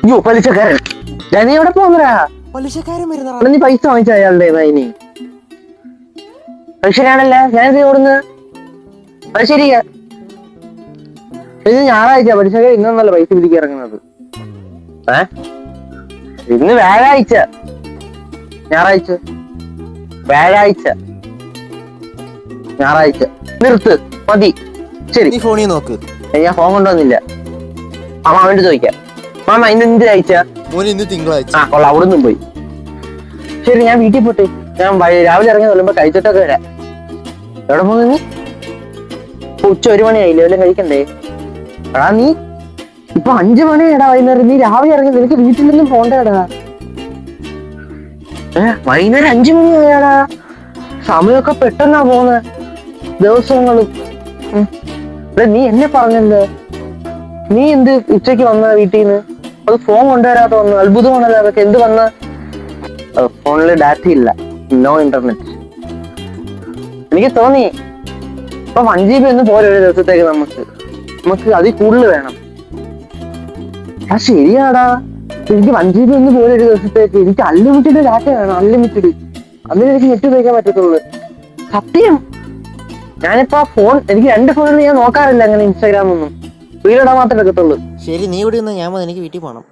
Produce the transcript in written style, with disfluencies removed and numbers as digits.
അയ്യോ പലിശക്കാരൻ. നീ എവിടെ പോന്നരാ? പലിശക്കാരൻ വരുന്ന നീ പൈസ വാങ്ങിച്ച അയാളുടെ ഇനി പലിശക്കാരനല്ലേ ഞാനിത് ഓടുന്നത്. അത് ശരിയാ, ഇത് ഞായറാഴ്ച പലിശക്കാരൻ ഇന്നൊന്നല്ല പൈസ പിടിക്കാൻ ഇറങ്ങുന്നത്. ഇന്ന് വ്യാഴാഴ്ച, ഞായറാഴ്ച വ്യാഴാഴ്ച ഞായറാഴ്ച. നിർത്ത്, മതി. ശരി, നീ ഫോണിൽ നോക്ക്. ഞാൻ ഫോൺ കൊണ്ടുവന്നില്ല. മാമന്റെ ചോദിക്കാം. മാമ ഇന്ന് എന്ത് കഴിച്ച? മോനെ ഇന്ന് തിങ്കളാഴ്ച. ആ കൊള്ളാം, അവിടെ നിന്നും പോയി. ശരി, ഞാൻ വീട്ടിൽ പോട്ടെ. ഞാൻ രാവിലെ ഇറങ്ങി വരുമ്പോ കഴിച്ചിട്ടൊക്കെ വരാം. എവിടെ പോന്നു നീ? ഉച്ച 1 മണിയായില്ലേ, വല്ലതും കഴിക്കണ്ടേ? എടാ നീ ഇപ്പൊ 5 മണിയാടാ വൈകുന്നേരം. നീ രാവിലെ ഇറങ്ങി, നിനക്ക് വീട്ടിലൊന്നും പോണ്ടേടാ. വൈകുന്നേരം 5 മണിയായാടാ. സമയമൊക്കെ പെട്ടെന്നാ പോന്നെ ദിവസങ്ങളും. നീ എന്നെ പറഞ്ഞല്ലോ, നീ എന്ത് ഉച്ചക്ക് വന്ന വീട്ടിൽ നിന്ന്? അത് ഫോൺ കൊണ്ടുവരാത്ത വന്നു, അത്ഭുതമാണല്ലോ. അതൊക്കെ എന്ത് വന്ന? ഫോണില് ഡാറ്റ ഇല്ല, നോ ഇന്റർനെറ്റ്. എനിക്ക് തോന്നി ഇപ്പൊ 1 GB ഒന്നും പോരെ ഒരു ദിവസത്തേക്ക്. നമുക്ക് അതിൽ കൂടുതൽ വേണം. ആ ശരിയാടാ, എനിക്ക് 1 GB ഒന്നും പോരെ ഒരു ദിവസത്തേക്ക്. എനിക്ക് അൺലിമിറ്റഡ് ഡാറ്റ വേണം, അൺലിമിറ്റഡ്. അതിന് എനിക്ക് നെറ്റ് ഉപയോഗിക്കാൻ പറ്റത്തുള്ളൂ. സത്യം. ഞാനിപ്പോ എനിക്ക് 2 ഫോണിൽ ഞാൻ നോക്കാറില്ല അങ്ങനെ ഇൻസ്റ്റാഗ്രാം ഒന്നും. വീഡിയോ ഇടാൻ മാത്രമേ എടുക്കത്തുള്ളൂ. ശരി, നീ ഇവിടെ നിന്ന് ഞാൻ എനിക്ക് വീട്ടിൽ പോകണം.